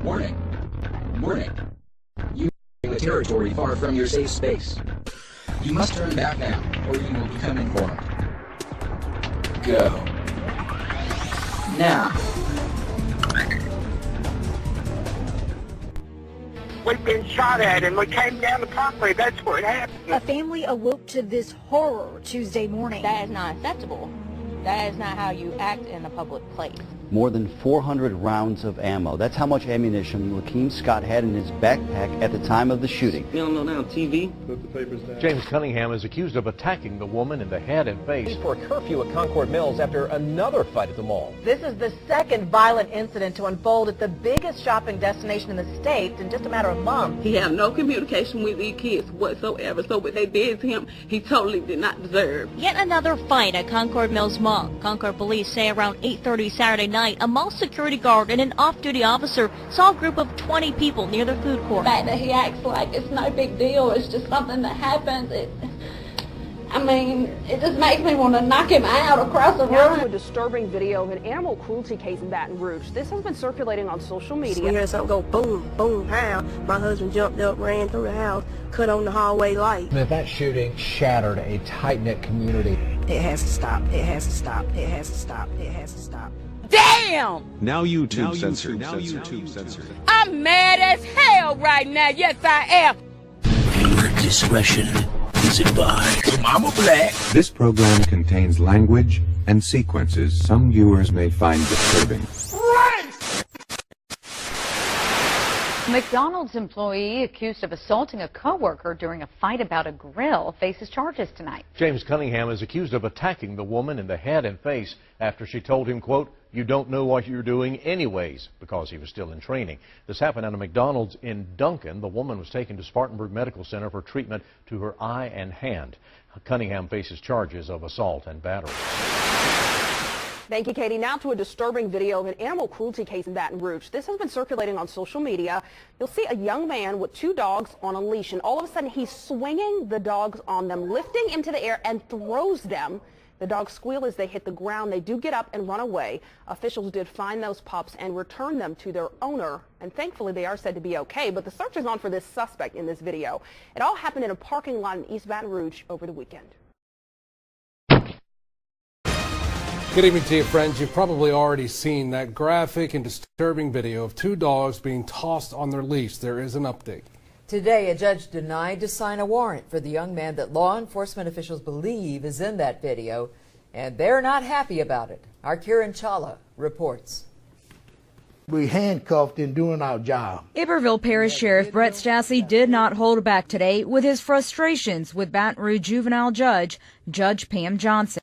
Warning. Warning. You are in a territory far from your safe space. You must turn back now, or you will become informed. Go. Now. We've been shot at and we came down the property. That's where it happened. A family awoke to this horror Tuesday morning. That is not acceptable. That is not how you act in a public place. More than 400 rounds of ammo. That's how much ammunition Lakeem Scott had in his backpack at the time of the shooting. You don't know now, TV? Put the papers down. James Cunningham is accused of attacking the woman in the head and face. For a curfew at Concord Mills after another fight at the mall. This is the second violent incident to unfold at the biggest shopping destination in the state in just a matter of months. He had no communication with these kids whatsoever, so what they did to him, he totally did not deserve. Yet another fight at Concord Mills Mall. Concord police say around 8:30 Saturday night, a mall security guard and an off-duty officer saw a group of 20 people near the food court. The fact that he acts like it's no big deal, it's just something that happens. It just makes me want to knock him out across the room. A disturbing video of an animal cruelty case in Baton Rouge. This has been circulating on social media. We heard something go boom, boom, pow. My husband jumped up, ran through the house, cut on the hallway light. That shooting shattered a tight-knit community. It has to stop. It has to stop. It has to stop. It has to stop. Damn! Now YouTube censored. Now YouTube censored. I'm mad as hell right now. Yes, I am. Viewer discretion is advised. Mama Black. This program contains language and sequences some viewers may find disturbing. McDonald's employee accused of assaulting a coworker during a fight about a grill faces charges tonight. James Cunningham is accused of attacking the woman in the head and face after she told him, quote, "You don't know what you're doing anyways," because he was still in training. This happened at a McDonald's in Duncan. The woman was taken to Spartanburg Medical Center for treatment to her eye and hand. Cunningham faces charges of assault and battery. Thank you, Katie. Now to a disturbing video of an animal cruelty case in Baton Rouge. This has been circulating on social media. You'll see a young man with two dogs on a leash, and all of a sudden he's swinging the dogs on them, lifting into the air and throws them. The dogs squeal as they hit the ground. They do get up and run away. Officials did find those pups and return them to their owner, and thankfully they are said to be okay, but the search is on for this suspect in this video. It all happened in a parking lot in East Baton Rouge over the weekend. Good evening to you, friends. You've probably already seen that graphic and disturbing video of two dogs being tossed on their leash. There is an update. Today, a judge denied to sign a warrant for the young man that law enforcement officials believe is in that video, and they're not happy about it. Our Kieran Chawla reports. We handcuffed in doing our job. Iberville Parish Sheriff Brett Stassi did not hold back today with his frustrations with Baton Rouge juvenile judge Pam Johnson.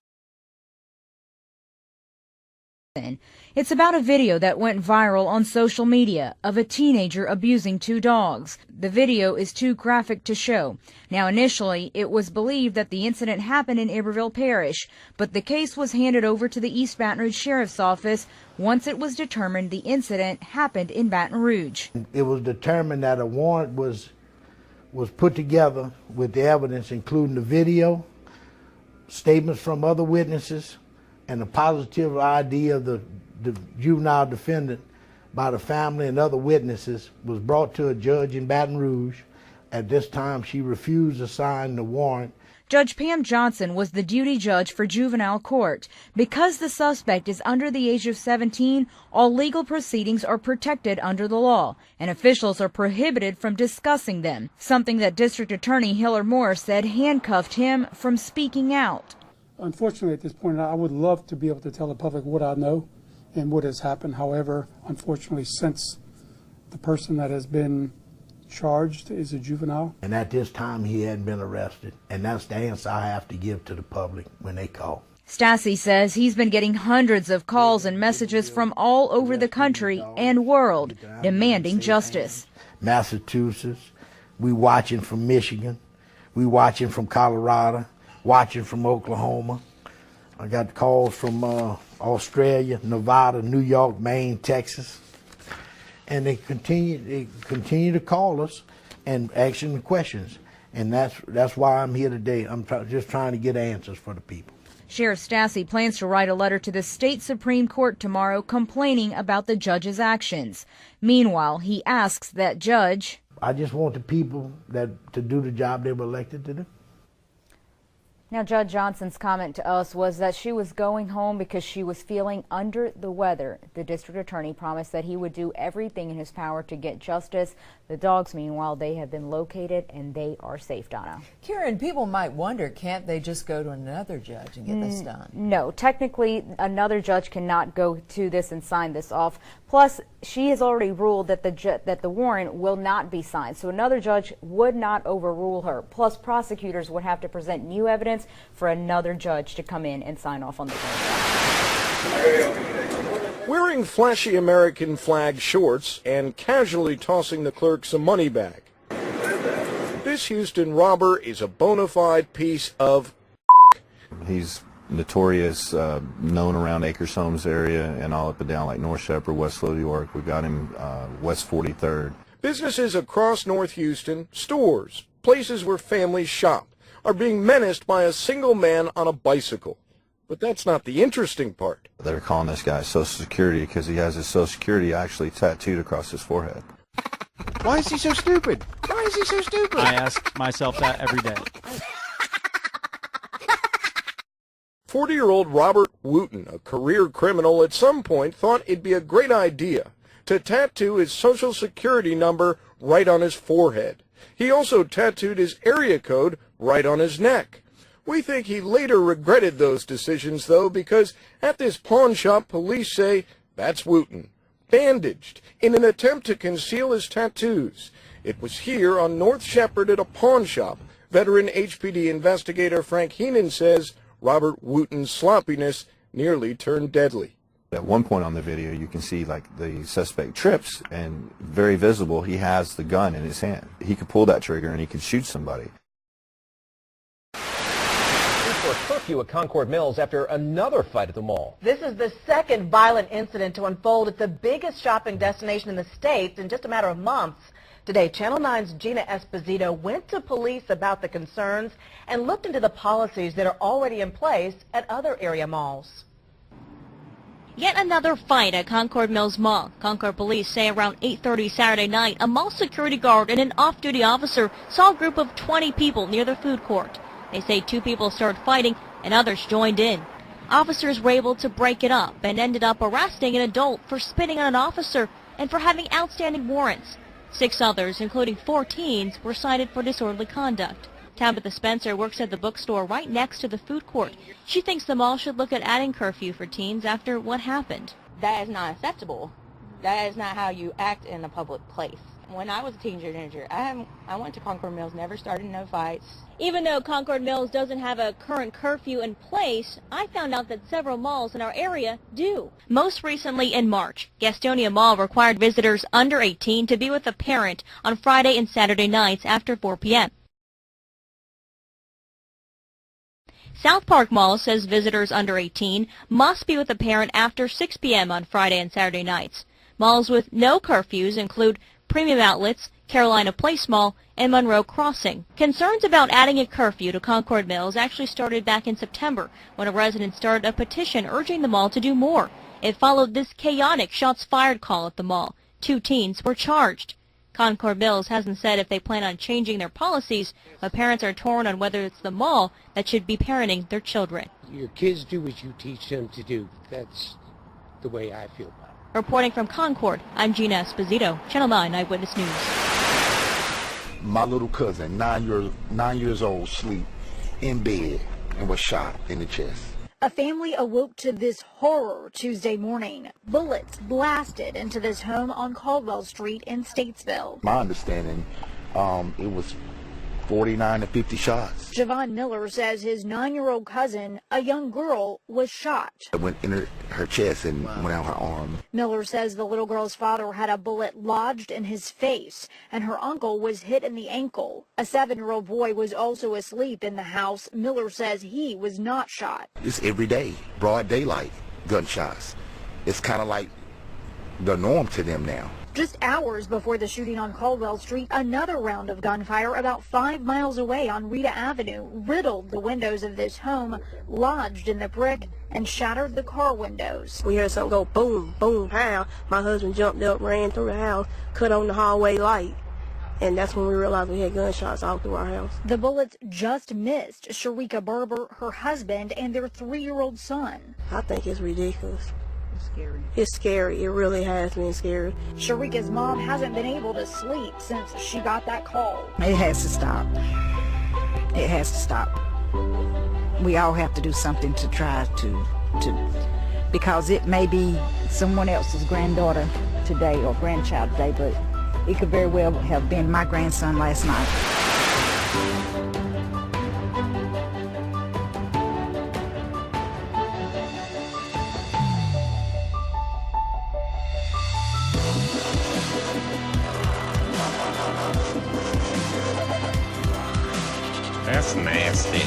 It's about a video that went viral on social media of a teenager abusing two dogs. The video is too graphic to show. Now, initially, it was believed that the incident happened in Iberville Parish, but the case was handed over to the East Baton Rouge Sheriff's Office once it was determined the incident happened in Baton Rouge. It was determined that a warrant was put together with the evidence, including the video, statements from other witnesses, and the positive ID of the juvenile defendant by the family and other witnesses was brought to a judge in Baton Rouge. At this time, she refused to sign the warrant. Judge Pam Johnson was the duty judge for juvenile court. Because the suspect is under the age of 17, all legal proceedings are protected under the law, and officials are prohibited from discussing them, something that District Attorney Hiller Moore said handcuffed him from speaking out. Unfortunately, at this point, I would love to be able to tell the public what I know and what has happened. However, unfortunately, since the person that has been charged is a juvenile. And at this time, he hadn't been arrested. And that's the answer I have to give to the public when they call. Stassi says he's been getting hundreds of calls and messages from all over the country and world demanding justice. Massachusetts, we watching from Michigan, we watching from Colorado, watching from Oklahoma. I got calls from Australia, Nevada, New York, Maine, Texas. And they continue to call us and asking questions. And that's why I'm here today. I'm just trying to get answers for the people. Sheriff Stassi plans to write a letter to the state Supreme Court tomorrow complaining about the judge's actions. Meanwhile, he asks that judge, I just want the people to do the job they were elected to do. Now, Judge Johnson's comment to us was that she was going home because she was feeling under the weather. The district attorney promised that he would do everything in his power to get justice. The dogs, meanwhile, they have been located and they are safe, Donna. Karen, people might wonder, can't they just go to another judge and get this done? No, technically, another judge cannot go to this and sign this off. Plus, she has already ruled that the warrant will not be signed, so another judge would not overrule her. Plus, prosecutors would have to present new evidence for another judge to come in and sign off on the warrant. Wearing flashy American flag shorts and casually tossing the clerk some money back. This Houston robber is a bona fide piece of He's notorious, known around Acres Homes area and all up and down like North Shepherd, West New York. We got him West 43rd. Businesses across North Houston, stores, places where families shop, are being menaced by a single man on a bicycle. But that's not the interesting part. They're calling this guy Social Security because he has his Social Security actually tattooed across his forehead. Why is he so stupid? Why is he so stupid? I ask myself that every day. 40-year-old Robert Wooten, a career criminal, at some point thought it'd be a great idea to tattoo his Social Security number right on his forehead. He also tattooed his area code right on his neck. We think he later regretted those decisions, though, because at this pawn shop, police say that's Wooten, bandaged, in an attempt to conceal his tattoos. It was here on North Shepherd at a pawn shop. Veteran HPD investigator Frank Heenan says Robert Wooten's sloppiness nearly turned deadly. At one point on the video, you can see like the suspect trips, and very visible, he has the gun in his hand. He could pull that trigger and he could shoot somebody. For a curfew at Concord Mills after another fight at the mall. This is the second violent incident to unfold at the biggest shopping destination in the state in just a matter of months. Today, Channel 9's Gina Esposito went to police about the concerns and looked into the policies that are already in place at other area malls. Yet another fight at Concord Mills Mall. Concord police say around 8:30 Saturday night, a mall security guard and an off-duty officer saw a group of 20 people near the food court. They say two people started fighting and others joined in. Officers were able to break it up and ended up arresting an adult for spitting on an officer and for having outstanding warrants. 6 others, including 4 teens, were cited for disorderly conduct. Tabitha Spencer works at the bookstore right next to the food court. She thinks the mall should look at adding curfew for teens after what happened. That is not acceptable. That is not how you act in a public place. When I was a teenager, I went to Concord Mills, never started no fights. Even though Concord Mills doesn't have a current curfew in place, I found out that several malls in our area do. Most recently in March, Gastonia Mall required visitors under 18 to be with a parent on Friday and Saturday nights after 4 p.m. South Park Mall says visitors under 18 must be with a parent after 6 p.m. on Friday and Saturday nights. Malls with no curfews include Premium Outlets, Carolina Place Mall, and Monroe Crossing. Concerns about adding a curfew to Concord Mills actually started back in September when a resident started a petition urging the mall to do more. It followed this chaotic shots fired call at the mall. 2 teens were charged. Concord Mills hasn't said if they plan on changing their policies, but parents are torn on whether it's the mall that should be parenting their children. Your kids do what you teach them to do. That's the way I feel about it. Reporting from Concord, I'm Gina Esposito, Channel 9 Eyewitness News. My little cousin, 9 years old, sleep in bed and was shot in the chest. A family awoke to this horror Tuesday morning. Bullets blasted into this home on Caldwell Street in Statesville. My understanding, it was 49 to 50 shots. Javon Miller says his 9-year-old cousin, a young girl, was shot. It went in her chest and went out her arm. Miller says the little girl's father had a bullet lodged in his face, and her uncle was hit in the ankle. A 7-year-old boy was also asleep in the house. Miller says he was not shot. It's every day, broad daylight, gunshots. It's kind of like the norm to them now. Just hours before the shooting on Caldwell Street, another round of gunfire about 5 miles away on Rita Avenue riddled the windows of this home, lodged in the brick, and shattered the car windows. We heard something go boom, boom, pow. My husband jumped up, ran through the house, cut on the hallway light. And that's when we realized we had gunshots all through our house. The bullets just missed Sharika Berber, her husband, and their 3-year-old son. I think it's ridiculous. It's scary. It's scary. It really has been scary. Sharika's mom hasn't been able to sleep since she got that call. It has to stop. It has to stop. We all have to do something to try to because it may be someone else's granddaughter today or grandchild today, but it could very well have been my grandson last night. That's nasty.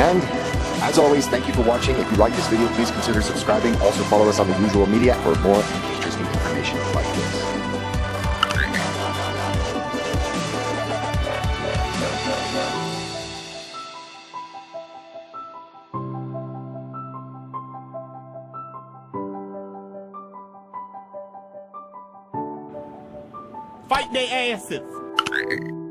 And as always, thank you for watching. If you like this video, please consider subscribing. Also follow us on the usual media for more interesting information like this. Fight their asses.